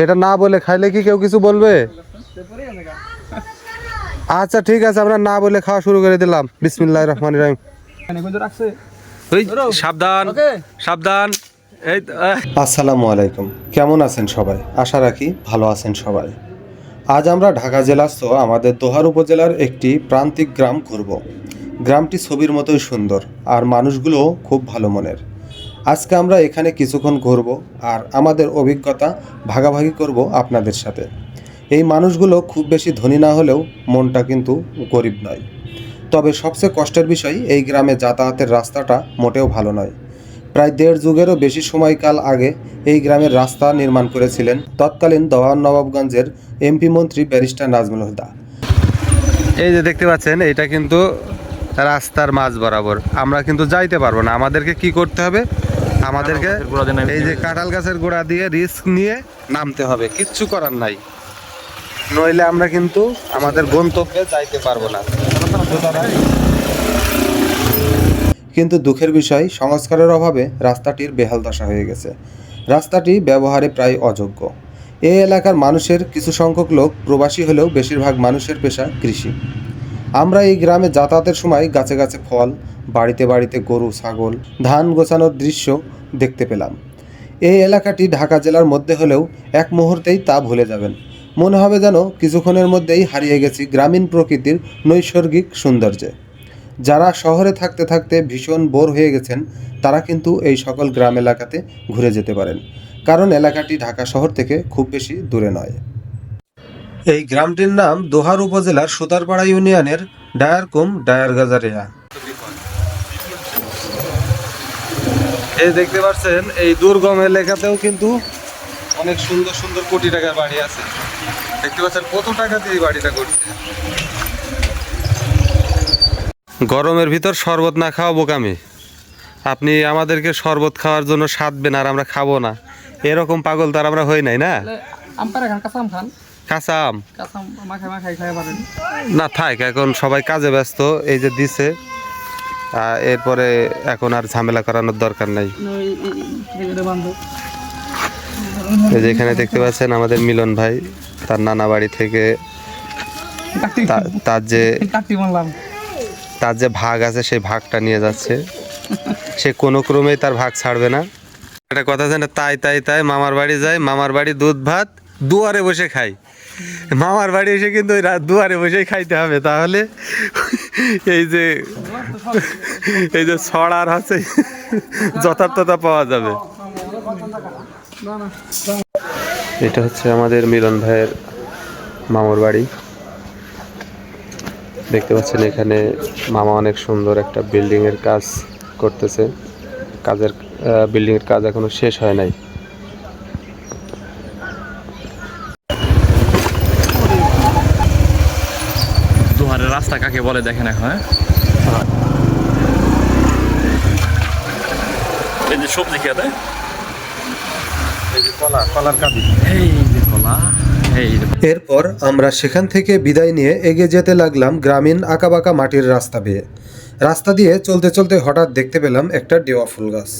এটা না বলে খাইলে কি কেউ কিছু বলবে? আচ্ছা ঠিক আছে, আমরা না বলে খাওয়া শুরু করে দিলাম। বিসমিল্লাহির রহমানির রহিম। সাবধান সাবধান। আসসালামু আলাইকুম, কেমন আছেন সবাই? আশা রাখি ভালো আছেন সবাই। আজ আমরা ঢাকা জেলাস্থ আমাদের দোহার উপজেলার একটি প্রান্তিক গ্রাম ঘুরব। গ্রামটি ছবির মতোই সুন্দর আর মানুষগুলোও খুব ভালো মনের। আজকে আমরা এখানে কিছুক্ষণ ঘুরব আর আমাদের অভিজ্ঞতা ভাগাভাগি করব আপনাদের সাথে। এই মানুষগুলো খুব বেশি ধনী না হলেও মনটা কিন্তু গরিব নয়। তবে সবচেয়ে কষ্টের বিষয়, এই গ্রামে যাতায়াতের রাস্তাটা মোটেও ভালো নয়। প্রায় 1.5 যুগেরও বেশি সময়কাল আগে এই গ্রামের রাস্তা নির্মাণ করেছিলেন তৎকালীন দোহার নবাবগঞ্জের এমপি মন্ত্রী ব্যারিস্টার নাজমুল হুদা। এই যে দেখতে পাচ্ছেন, এটা কিন্তু রাস্তার মাঝ বরাবর। আমরা কিন্তু যাইতে পারবো না। আমাদেরকে কি করতে হবে? আমাদেরকে এই যে কাঁঠাল গাছের গোড়া দিয়ে রিস্ক নিয়ে নামতে হবে, কিচ্ছু করার নাই। নইলে আমরা কিন্তু আমাদের গন্তব্যে যাইতে পারবো না। কিন্তু দুঃখের বিষয়, সংস্কারের অভাবে রাস্তাটির বেহাল দশা হয়ে গেছে। রাস্তাটি ব্যবহারে প্রায় অযোগ্য। এই এলাকার মানুষের কিছু সংখ্যক লোক প্রবাসী হলেও বেশিরভাগ মানুষের পেশা কৃষি। আমরা এই গ্রামে যাতায়াতের সময় গাছে গাছে ফল, বাড়িতে বাড়িতে গরু ছাগল, ধান গোছানোর দৃশ্য দেখতে পেলাম। এই এলাকাটি ঢাকা জেলার মধ্যে হলেও এক মুহূর্তেই তা ভুলে যাবেন। মনে হবে যেন কিছুক্ষণের মধ্যেই হারিয়ে গেছি গ্রামীণ প্রকৃতির নৈসর্গিক সৌন্দর্যে। যারা শহরে থাকতে থাকতে ভীষণ বোর হয়ে গেছেন, তারা কিন্তু এই সকল গ্রাম এলাকাতে ঘুরে যেতে পারেন, কারণ এলাকাটি ঢাকা শহর থেকে খুব বেশি দূরে নয়। এই গ্রামটির নাম দোহার উপজেলার সুতারপাড়া ইউনিয়নের ডায়ারকুম ডায়ারগাজারিয়া। এই দেখতে পাচ্ছেন, এই দুর্গম এলাকাতেও কিন্তু অনেক সুন্দর সুন্দর কোটি টাকার বাড়ি আছে। দেখতে পাচ্ছেন কত টাকা দিয়ে এই বাড়িটা করছে। গরমের ভিতর শরবত না খাওয়া বোকামি। আপনি আমাদেরকে শরবত খাওয়ার জন্য সাধবেন আর আমরা খাবো না, এরকম পাগল তার আমরা হই নাই না। কাঁচা আম না থাক, এখন সবাই কাজে ব্যস্ত। এই যে দিছে, এরপরে এখন আর ঝামেলা করানোর দরকার নাই। এই যে এখানে দেখতে পাচ্ছেন আমাদের মিলন ভাই, তার নানা বাড়ি থেকে তার যে ভাগ আছে সেই ভাগটা নিয়ে যাচ্ছে। সে কোনো ক্রমেই তার ভাগ ছাড়বে না। একটা কথা আছে না, তাই তাই তাই মামার বাড়ি যায়, মামার বাড়ি দুধ ভাত দুয়ারে বসে খাই। মামার বাড়ি এসে কিন্তু ওই দুয়ারে বসেই খাইতে হবে, তাহলে এই যে ছড়ার আছে যথার্থতা পাওয়া যাবে। এটা হচ্ছে আমাদের মিলন ভাইয়ের মামার বাড়ি। দেখতে পাচ্ছেন এখানে মামা অনেক সুন্দর একটা বিল্ডিং এর কাজ করতেছে। বিল্ডিং এর কাজ এখনো শেষ হয় নাই। দোহারের রাস্তা কাকে বলে দেখেন এখন। এই যে সবজি খেতে, এই যে কলার কাঁদি, এই যে কলা। এরপর আমরা সেখান থেকে বিদায় নিয়ে এগিয়ে যেতে লাগলাম গ্রামীণ আঁকাবাঁকা মাটির রাস্তা বেয়ে। রাস্তা দিয়ে চলতে চলতে হঠাৎ দেখতে পেলাম একটা ডেওয়া ফুল গাছ।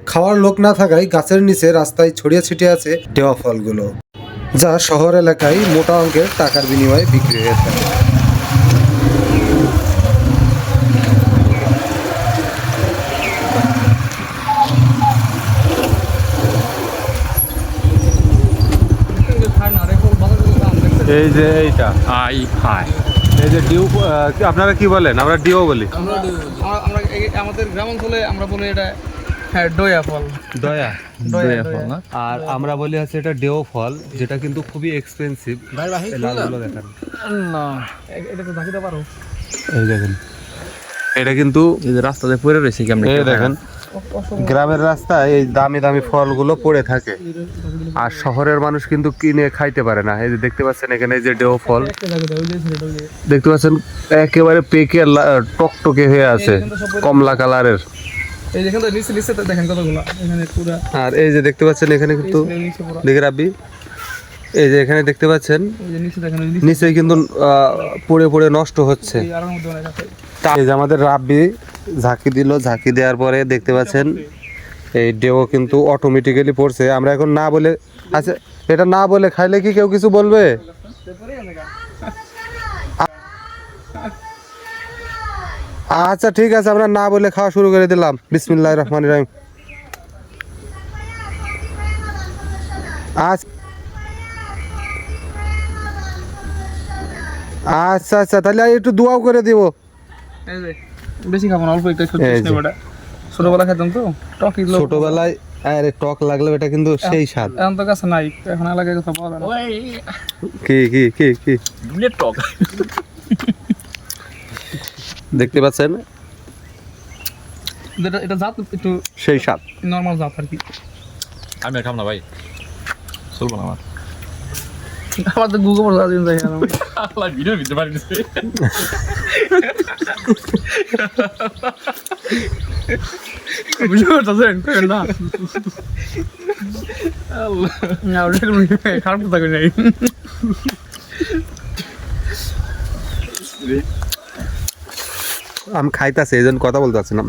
খাওয়ার লোক না থাকায় গাছের নিচে রাস্তায় ছড়িয়ে ছিটিয়ে আছে ডেওয়া ফলগুলো, যা শহর এলাকায় মোটা অঙ্কের টাকার বিনিময়ে বিক্রি হয়ে থাকে। এই যে এইটা এই যে ডিউ, আপনারা কি বলেন? আমরা ডিও বলি। আমাদের গ্রাম অঞ্চলে আমরা বলি এটা ডয়া ফল। ডয়া ফল না, আর আমরা বলি হচ্ছে এটা ডেও ফল, যেটা কিন্তু খুবই এক্সপেন্সিভ। লালগুলো দেখেন না, এটা তো দেখাতে পারো। এই দেখেন, এটা কিন্তু এই যে রাস্তাতে পড়ে রয়েছে কেমন দেখেন। গ্রামের রাস্তায় এই দামি দামি ফলগুলো পড়ে থাকে, আর শহরের মানুষ কিন্তু কিনে খাইতে পারে না। এই যে দেখতে পাচ্ছেন এখানে যে ডেও ফল দেখতে পাচ্ছেন, একেবারে পেকে টকটকে হয়ে আছে, কমলা কালারের। আর এই যে দেখতে পাচ্ছেন এখানে কিন্তু দেখে রাব্বি, এই যে এখানে দেখতে পাচ্ছেন নিচে কিন্তু পড়ে পড়ে নষ্ট হচ্ছে। এই যে আমাদের রাব্বি ঝাঁকি দিল, ঝাঁকি দেওয়ার পরে দেখতে পাচ্ছেন এই ডেও কিন্তু অটোমেটিক্যালি পড়ছে। আমরা এখন না বলে, আচ্ছা এটা না বলে খাইলে কি কেউ কিছু বলবে? আচ্ছা ঠিক আছে, আমরা না বলে খাওয়া শুরু করে দিলাম। বিসমিল্লাহির রহমানির রহিম। আচ্ছা আচ্ছা, তাহলে একটু দোয়াও করে দিব। এই যে বেশি খাবো না, অল্প একটু এই সত্যি যে। ওটা ছোটবেলা খেতাম তো টক এগুলো ছোটবেলায় আরে টক লাগলে এটা কিন্তু সেই স্বাদ। এখন তো কাছে নাই, এখন এলাকায় কোথাও পাওয়া যায় না। কি কি কি কি দুনিয়ার টক। দেখতে পাচ্ছেন এটা জাত একটু সেই স্বাদ। নর্মাল জাত আর কি। আমি আর খাম না ভাই, চলবো না আমার। আমার তো গুগল পড়া দিন যাই না। আল্লাহ ভিডিও দিতে পারি না। বুঝতে পারছেন না? না ওটা খারাপ কথা কই নাই। আমি খাইতাছি এই জন্য কথা বলতে পারছি না।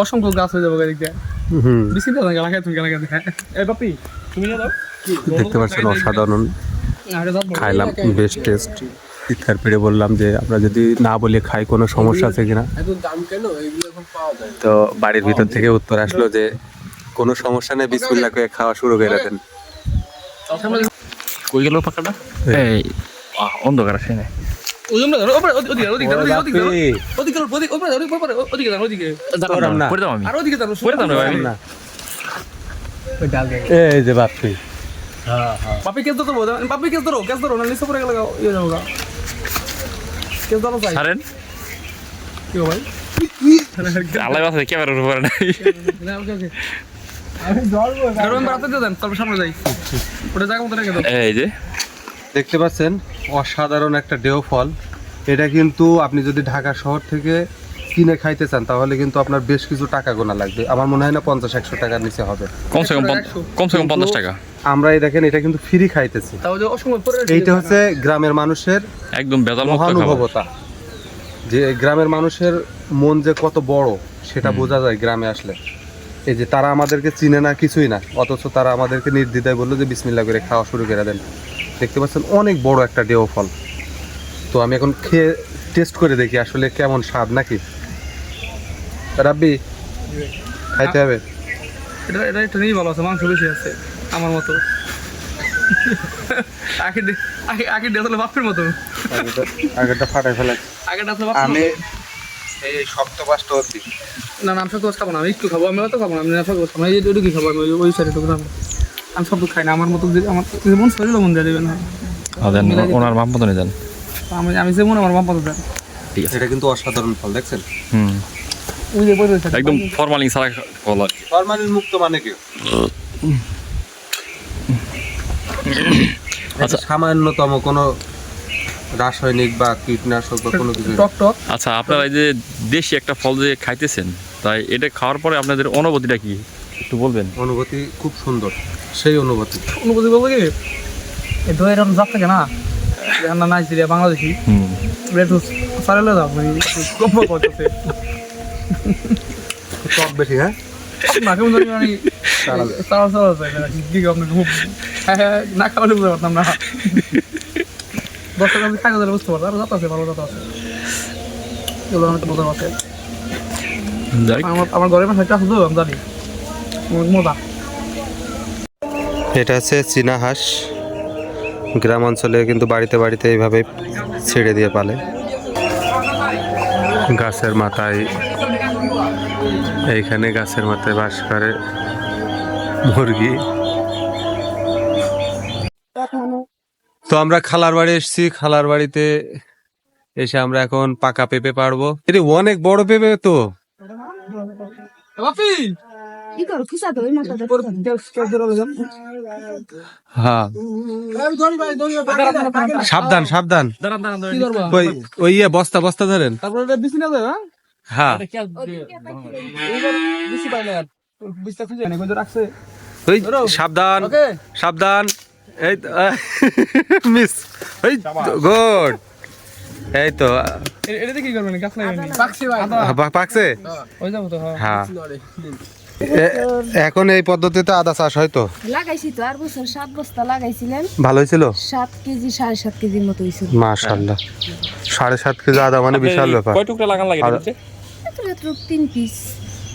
অসংখ্য গাছ হয়ে যাবে গাড়িতে। হুম, বেশি দাও না, গালা খাই তুমি গালা খাই। এই বাপি তুমি না দাও। দেখতে পাচ্ছেন অসাধারণ আরে দাও। খাইলাম, বেস্ট টেস্ট। চিৎকার পেড়ে বললাম যে আমরা যদি না বলে খাই কোনো সমস্যা আছে কিনা। এত দাম কেন? এগুলো এখন পাওয়া যায়। তো বাড়ির ভিতর থেকে উত্তর আসলো যে কোনো সমস্যা নেই, বিসমিল্লাহ করে খাওয়া শুরু করে দেন। কই গেল পাকাটা? এই অন্ধকার আসে না। ওজন না ওপরে ওদিকে ওদিকে ওদিকে ওদিকে ওদিকে ওদিকে ওপরে ওপরে ওদিকে যান ওদিকে। দাঁড়াম না, পড়ে দাও আমি। আর ওদিকে যান পড়ে দাও না ভাই। ওই ডাল দে। এই যে বাপি, পাপি কেস ধরো, পাপি কেস ধরো না নিচে পড়ে গেল ইয়ে যাবো গা। কেস ধরো ভাই। ছাড়েন। কি ভাই? আল্লাহ বাসে ক্যামেরার উপরে নাই। না ওকে ওকে। আমি ধরবো। ধরো আমি রাতে দেন, তারপর সামনে যাই। ওটা জায়গা মতো রেখে দাও। এই যে দেখতে পাচ্ছেন অসাধারণ একটা ডেও ফল। এটা কিন্তু আপনি যদি ঢাকা শহর থেকে কিনে খাইতে চান তাহলে কিন্তু আপনার বেশ কিছু টাকা গোনা লাগবে। আমার মনে হয় না 50-100 টাকার নিচে হবে। কমসে কম 50 টাকা। আমরা এই দেখেন এটা কিন্তু ফ্রি খাইতেছি। তাও যে অসময় পরে এইটা হচ্ছে গ্রামের মানুষের একদম বেজাল মুক্ত খাবার। মহানুভবতা, যে গ্রামের মানুষের মন যে কত বড় সেটা বোঝা যায় গ্রামে আসলে। এই যে তারা আমাদেরকে চিনে না, কিছুই না, অথচ তারা আমাদেরকে নির্দ্বিধায় বললো যে বিসমিল্লাহ করে খাওয়া শুরু করে দেন। দেখতে পাচ্ছেন অনেক বড় একটা ডেও ফল। তো আমি এখন খেয়ে টেস্ট করে দেখি আসলে কেমন স্বাদ নাকি। রাব্বি খাইতে হবে। এটা এটা একটা নেই ভালো আছে, মাংস বেশি আছে আমার মতো। আগে আসলে বাপের মতো। আগেটা ফাটাই ফেলে আগেটা আসলে বাপের আমি মতো। এই শক্ত পাঁচটা অব্দি। না না আমি সব খাবো না, আমি একটু খাবো, আমি অত খাবো না, আমি সব খাবো না। এই যে কি খাবো আমি ওই সাইডে টুকু খাবো। আমি সব খাই না, আমার মতো আমার যেমন শরীর মন দিয়ে দেবেন। ওনার মাপ মতো নিয়ে যান। আমি যেমন আমার বাপ মতো দেন। ঠিক আছে। এটা কিন্তু অসাধারণ ফল, দেখছেন? হুম, ওই যে বই রয়েছে একদম ফরমালিন ছাড়া ফল আর কি। ফরমালিন মুক্ত মানে কি? আচ্ছা, সামান্যতম কোনো রাসায়নিক বা কীটনাশক বা কোনো কিছু। টক টক। আচ্ছা, আপনারা এই যে দেশি একটা ফল যে খাইতেছেন, তাই এটা খাওয়ার পরে আপনাদের অনুভূতিটা কি একটু বলবেন? অনুভূতি খুব সুন্দর, সেই অনুভূতি। অনুভূতি বলবো কি, এই দই এরকম জাত থাকে না, আমরা নাইজেরিয়া বাংলাদেশি, একটু সারেলে যাও মানে কম করতেছে টক বেশি, হ্যাঁ না কেমন জানি মানে সারা সারা দিকে আপনার না খাওয়ালে বুঝতে পারতাম না। 10 টাকা খাই দিলে বুঝতে পারতাম, আরো জাত আছে, ভালো জাত আছে, এগুলো অনেক মজা আছে। আমার ঘরে মাসে একটা শুধু আমি জানি মজা। এটা হচ্ছে চীনা হাঁস। গ্রাম অঞ্চলে কিন্তু বাড়িতে বাড়িতে এইভাবে ছেড়ে দিয়ে পালে। গাছের মাথায়, এইখানে গাছের মাথায় বাস করে মুরগি। তো আমরা খালার বাড়ি এসেছি, খালার বাড়িতে এসে আমরা এখন পাকা পেঁপে পারবো। এটা অনেক বড় পেঁপে তো। বাপি হ্যাঁ, সাবধান সাবধান। কি করবা? ওই ওই বস্তা বস্তা ধরেন। তারপরে এটা বিছি না যায়, হ্যাঁ, বিছি পাইলে আর বিছটা খুঁজে নেই, কইতো রাখছে। ওই সাবধান ওকে সাবধান। এই মিস, এই গুড। এই তো এটা কি করবেন, গাছ লাগাবেন? পাকছে ভাই, পাকছে। ওই যাবো তো। হ্যাঁ, এখন এই পদ্ধতিতে আদা চাষ হয় তো? লাগাইছি তো, আর বছর 7 বস্তা লাগাইছিলেন, ভালো হয়েছিল? 7 কেজি 7.5 কেজির মতো হয়েছিল। মাশাআল্লাহ, 7.5 কেজি আদা মানে বিশাল ব্যাপার। কয় টুকরা লাগান লাগে এটাতে? মাত্র 3 পিস।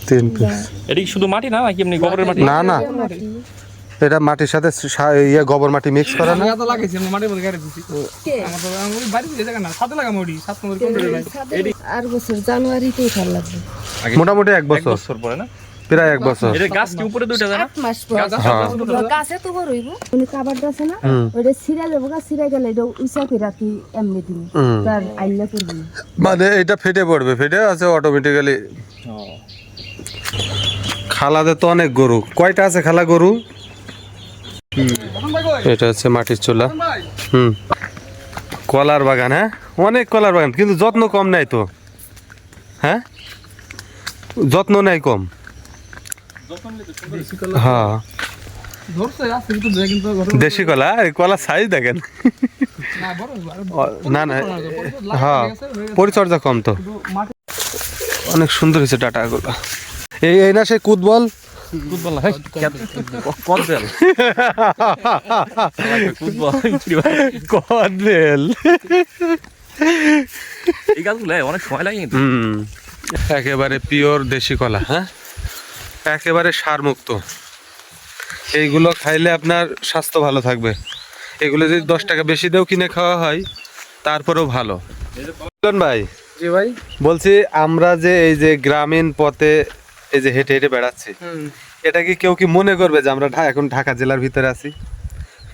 3 পিস? এটা কি শুধু মাটি না নাকি এমনি গোবরের মাটি? না না, এটা মাটির সাথে গোবর মাটি মিক্স করা না? তো লাগাইছি আমরা মাটির মধ্যে গাড়ি দিছি আমার তো আমি বাড়ি দিয়ে জায়গা না সাথে লাগামো ওডি 7 নম্বর কমপ্লিট নাই আর বছর জানুয়ারিতে উঠার লাগবে। মোটামুটি 1 এক বছর, বছর পরে না? প্রায় 1 বছর। এটা গাছ কি উপরে দুইটা যায় না? 8 মাস পর গাছে তো বড় হইব। উনি কাবার আছে না, ওটা ছিড়া যাবো, গাছ ছিড়া গেলে এটা উঁচা করে রাখি এমনি দিন তার আইলা করবি না। মানে এটা ফেটে পড়বে, ফেটে আছে অটোমেটিক্যালি। খালাদের তো অনেক গরু, কয়টা আছে খালা গরু? এটা হচ্ছে মাটির চুলা। কলার বাগান, হ্যাঁ অনেক কলার বাগান, কিন্তু যত্ন কম নাই তো। হ্যাঁ, যত্ন নাই কম। হ্যাঁ, ধরছে আছে কিন্তু দেখ কিন্তু দেশি কলা, এই কলার সাইজ দেখেন। না বড় না না, হ্যাঁ পরিচর্যা কম তো। অনেক সুন্দর হয়েছে ডাটাগুলো। এই না সেই কুদবল, ফুটবল না, কদবেল। কদবেল। এই গাছগুলো অনেক সময় লাগে কিন্তু। একেবারে পিওর দেশি কলা, হ্যাঁ একেবারে সারমুক্ত। এইগুলো খাইলে আপনার স্বাস্থ্য ভালো থাকবে। এগুলো যদি 10 টাকা বেশি দিয়েও কিনে খাওয়া হয় তারপরেও ভালো। ভাই, জি ভাই বলছি আমরা যে এই যে গ্রামীণ পথে এই যে হেঁটে হেঁটে বেড়াচ্ছি, এটা কি কেউ কি মনে করবে যে আমরা এখন ঢাকা জেলার ভিতরে আছি?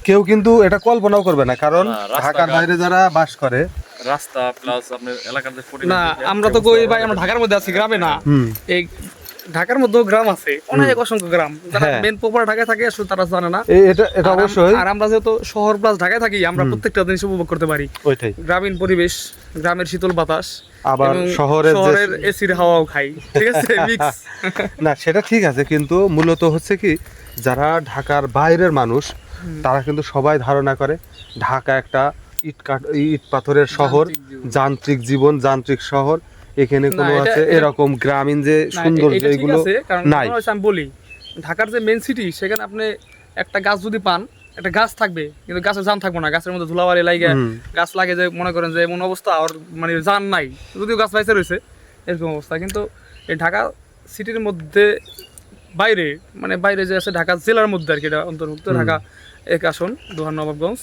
কেউ কিন্তু এটা কল্পনাও করবে না, কারণ ঢাকার বাইরে যারা বাস করে রাস্তা প্লাস আপনার এলাকার যে না আমরা তো কই ভাই আমরা ঢাকার মধ্যে আছি, গ্রামে না। এই ঢাকার মধ্যেও গ্রাম আছে, অনেক অসংখ্য গ্রাম। যারা মেন প্রপার ঢাকায় থাকে আসলে তারা জানে না। এটা অবশ্যই। আর আমরা যেহেতু শহর প্লাস ঢাকায় থাকি, আমরা প্রত্যেকটা জিনিস উপভোগ করতে পারি। ওইটাই, গ্রামীণ পরিবেশ, গ্রামের শীতল বাতাস, আবার শহরের এসির হাওয়াও খাই, ঠিক আছে মিক্স। না সেটা ঠিক আছে, কিন্তু মূলত হচ্ছে কি যারা ঢাকার বাইরের মানুষ তারা কিন্তু সবাই ধারণা করে ঢাকা একটা ইট পাথরের শহর, যান্ত্রিক জীবন, যান্ত্রিক শহর। এখানে কোনো আছে এরকম গ্রামীণ যে সৌন্দর্য এগুলো নাই। আমি বলি ঢাকার যে মেন সিটি, সেখানে আপনি একটা গাছ যদি পান, একটা গাছ থাকবে কিন্তু গাছের জান থাকবো না, গাছের মধ্যে ধুলাবালি লাগে, গাছ লাগে যে মনে করেন যে এমন অবস্থা, আর মানে জান নাই, যদিও গাছ বাইসে রয়েছে এরকম অবস্থা। কিন্তু এই ঢাকা সিটির মধ্যে বাইরে, মানে বাইরে যে আছে ঢাকা জেলার মধ্যে আর কি, এটা অন্তর্ভুক্ত ঢাকা 1 আসন দোহার নবাবগঞ্জ।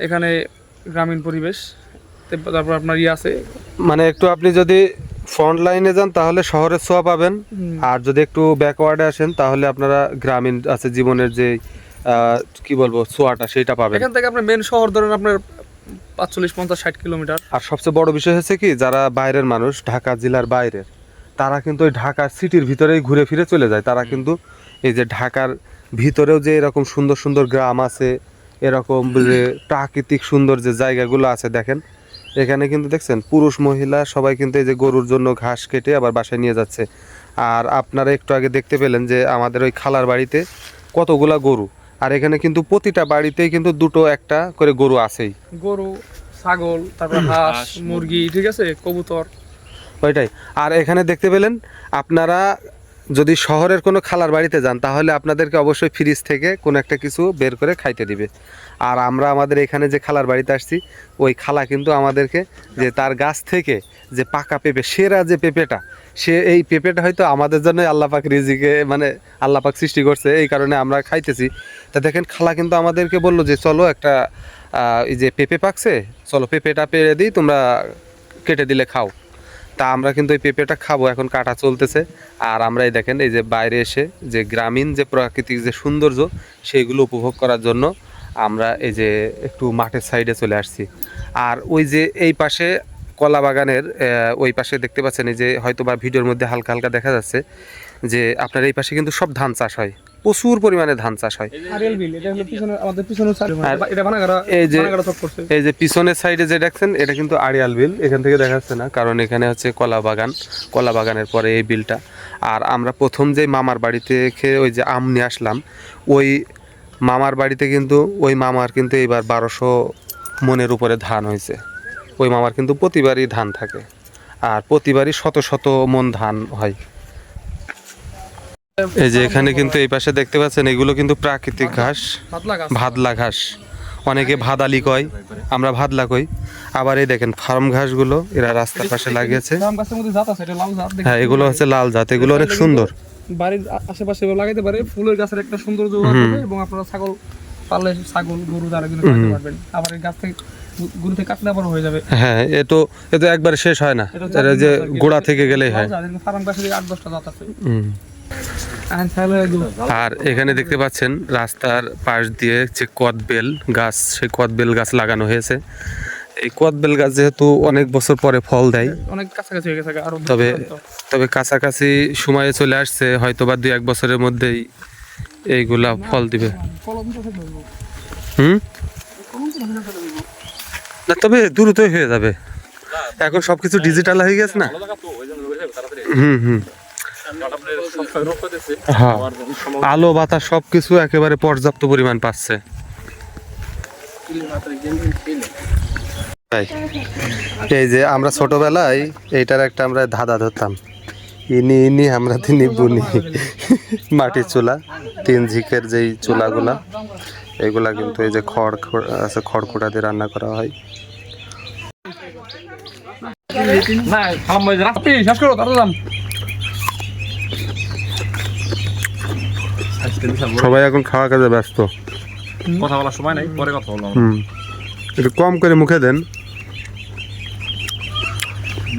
এখানে গ্রামীণ পরিবেশ, তারপর আপনার আছে মানে একটু আপনি যদি ফ্রন্ট লাইনে যান তাহলে শহরের ছোঁয়া পাবেন, আর যদি একটু ব্যাকওয়ার্ডে আসেন তাহলে আপনারা গ্রামীণ আছে জীবনের যে কি বলবো ছোঁয়াটা সেটা পাবেন। এখান থেকে আপনার মেন শহর ধরেন আপনার 45, 50, 60 কিলোমিটার। আর সবচেয়ে বড় বিষয় হচ্ছে কি যারা বাইরের মানুষ, ঢাকা জেলার বাইরের, তারা কিন্তু ওই ঢাকা সিটির ভিতরেই ঘুরে ফিরে চলে যায়। তারা কিন্তু এই যে ঢাকার ভিতরেও যে এরকম সুন্দর সুন্দর গ্রাম আছে, এরকম যে প্রাকৃতিক সুন্দর যে জায়গাগুলো আছে, দেখেন এখানে কিন্তু দেখছেন পুরুষ মহিলা সবাই কিন্তু এই যে গরুর জন্য ঘাস কেটে আবার বাসায় নিয়ে যাচ্ছে। আর আপনারা একটু আগে দেখতে পেলেন যে আমাদের ওই খালার বাড়িতে কতগুলা গরু, আর এখানে কিন্তু প্রতিটা বাড়িতেই কিন্তু 2-1 করে গরু আছেই। গরু, ছাগল, তারপর হাঁস, মুরগি, ঠিক আছে, কবুতর, ওইটাই। আর এখানে দেখতে পেলেন আপনারা যদি শহরের কোনো খালার বাড়িতে যান তাহলে আপনাদেরকে অবশ্যই ফ্রিজ থেকে কোনো একটা কিছু বের করে খাইতে দিবে। আর আমরা আমাদের এখানে যে খালার বাড়িতে আসছি, ওই খালা কিন্তু আমাদেরকে যে তার গাছ থেকে যে পাকা পেঁপে, সেরা যে পেঁপেটা, সে এই পেঁপেটা হয়তো আমাদের জন্যই আল্লাপাক রিজিকে মানে আল্লাপাক সৃষ্টি করছে, এই কারণে আমরা খাইতেছি। তা দেখেন খালা কিন্তু আমাদেরকে বললো যে চলো একটা এই যে পেঁপে পাকছে, চলো পেঁপেটা পেরে দিই, তোমরা কেটে দিলে খাও। তা আমরা কিন্তু এই পেঁপেটা খাবো, এখন কাটা চলতেছে। আর আমরা এই দেখেন এই যে বাইরে এসে যে গ্রামীণ যে প্রাকৃতিক যে সৌন্দর্য সেইগুলো উপভোগ করার জন্য আমরা এই যে একটু মাঠের সাইডে চলে আসছি। আর ওই যে এই পাশে কলা বাগানের ওই পাশে দেখতে পাচ্ছেন এই যে হয়তো বা ভিডিওর মধ্যে হালকা হালকা দেখা যাচ্ছে যে আপনার এই পাশে কিন্তু সব ধান চাষ হয়, প্রচুর পরিমাণে ধান চাষ হয়। এই যে পিছনের সাইডে যে দেখছেন এটা কিন্তু আড়িয়াল বিল, এখান থেকে দেখা যাচ্ছে না কারণ এখানে হচ্ছে কলা বাগান, কলা বাগানের পরে এই বিলটা। আর আমরা প্রথম যে মামার বাড়িতে খেয়ে ওই যে আম নিয়ে আসলাম, ওই মামার বাড়িতে কিন্তু ওই মামার কিন্তু এবার 1200 মনের উপরে ধান হয়েছে। ওই মামার কিন্তু প্রতিবারই ধান থাকে, আর প্রতিবারই শত শত মন ধান হয়। এই যে এখানে কিন্তু এই পাশে দেখতে পাচ্ছেন এগুলো কিন্তু প্রাকৃতিক ঘাস, পাতলা গাছ। ভাদলা ঘাস, অনেকে ভাদালি কয়, আমরা ভাদলা কই। আবার এই দেখেন ফার্ম ঘাসগুলো এরা রাস্তার পাশে লাগিয়েছে। জাম গাছের মধ্যে জাত আছে, এটা লাল জাত। হ্যাঁ, এগুলো হচ্ছে লাল জাত, এগুলো অনেক সুন্দর। বাড়ির আশেপাশে লাগাইতে পারে, ফুলের গাছের একটা সৌন্দর্য হবে এবং আপনারা ছাগল পাললে ছাগল গরু দ্বারা কিন্তু খাইতে পারবেন। আবার এই গাছ থেকে গুরু থেকে কাটলে আবার হয়ে যাবে। হ্যাঁ, এ তো একবার শেষ হয় না, এটা যে গোড়া থেকে গেলেই হয়। ফার্ম গাছের 8-10টা জাত আছে। আর এখানে দেখতে পাচ্ছেন রাস্তার পাশ দিয়ে যে কদবেল গাছ, সেই কদবেল গাছ লাগানো হয়েছে। এই কদবেল গাছ যেহেতু অনেক বছর পরে ফল দেয়, অনেক কাছাকাছি হয়ে গেছে আরো। তবে কাছাকাছি সময়ে চলে আসছে, হয়তো বা 2-1 বছরের মধ্যেই এইগুলা ফল দিবে। না, তবে দ্রুতই হয়ে যাবে, এখন সবকিছু ডিজিটাল হয়ে গেছে না। হ্যাঁ, আলো বাতাস সবকিছু একেবারে পর্যাপ্ত পরিমাণ পাচ্ছে। এই যে আমরা ছোটবেলায় এইটার একটা আমরা ধাঁধা ধরতাম, ইনি আমরা তিনি বুনি। মাটির চুলা, টিন ঝিকের যেই চুলাগুলা, এগুলা কিন্তু এই যে খড়কুটা দিয়ে রান্না করা হয়। সবাই এখন খাওয়া কাজে ব্যস্ত, কথা বলার সময় নাই, পরে কথা বললাম। একটু কম করে মুখে দেন।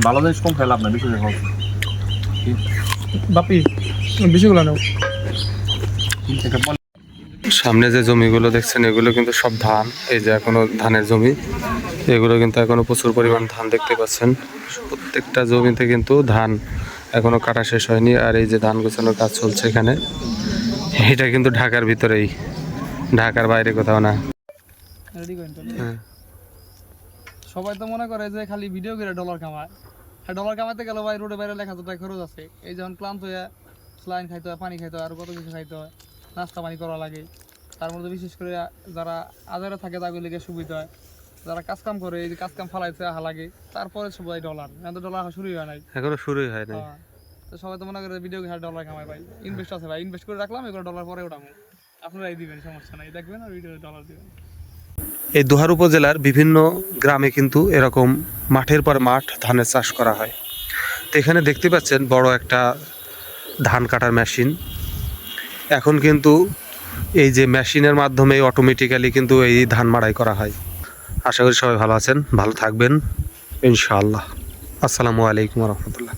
ভালো জিনিস কম খেলাম না, বেশি খাওয়া। বাপি বেশিগুলো নাও। সামনে যে জমিগুলো দেখছেন এগুলো কিন্তু সব ধান, এই যে এখনো ধানের জমি, এগুলো কিন্তু এখনো প্রচুর পরিমাণ ধান দেখতে পাচ্ছেন। প্রত্যেকটা জমিতে কিন্তু ধান এখনো কাটা শেষ হয়নি। আর এই যে ধান গোছানোর কাজ চলছে এখানে, এটা কিন্তু ঢাকার ভিতরেই, ঢাকার বাইরে কোথাও না। সবাই তো মনে করে যে খালি ভিডিও করে ডলার কামায়। আর ডলার কামাতে গেলে ভাই রোডে বাইরে লেখা টাকা খরচ আছে। এই যখন ক্লান্ত হয়ে স্লাইন খাইতে হয়, পানি খাইতে হয়, আর কত কিছু খাইতে হয়, নাস্তা পানি করা লাগে। তার মধ্যে বিশেষ করে যারা আজারে থাকে তাদের লেগে সুবিধা হয়, যারা কাজ কাম করে এই কাজ কাম ফালাইতে আহা লাগে, তারপরে সবাই ডলার, কিন্তু ডলার শুরুই হয় নাই, এখনো শুরুই হয় নাই। তো সবাই তো মনে করে ভিডিও করে ডলার কামায়। ভাই ইনভেস্ট আছে, ভাই ইনভেস্ট করে রাখলাম, এগুলো ডলার পরে ওঠাবো, আপনারাই দিবেন, সমস্যা নাই, দেখবেন আর ভিডিও ডলার দিবেন। এই দোহার উপজেলার বিভিন্ন গ্রামে কিন্তু এরকম মাঠের পর মাঠ ধানের চাষ করা হয়। তো এখানে দেখতে পাচ্ছেন বড় একটা ধান কাটার মেশিন। এখন কিন্তু এই যে মেশিনের মাধ্যমে অটোমেটিক্যালি কিন্তু এই ধান মাড়াই করা হয়। আশা করি সবাই ভালো আছেন, ভালো থাকবেন ইনশাআল্লাহ। আসসালামু আলাইকুম রহমতুল্লাহ।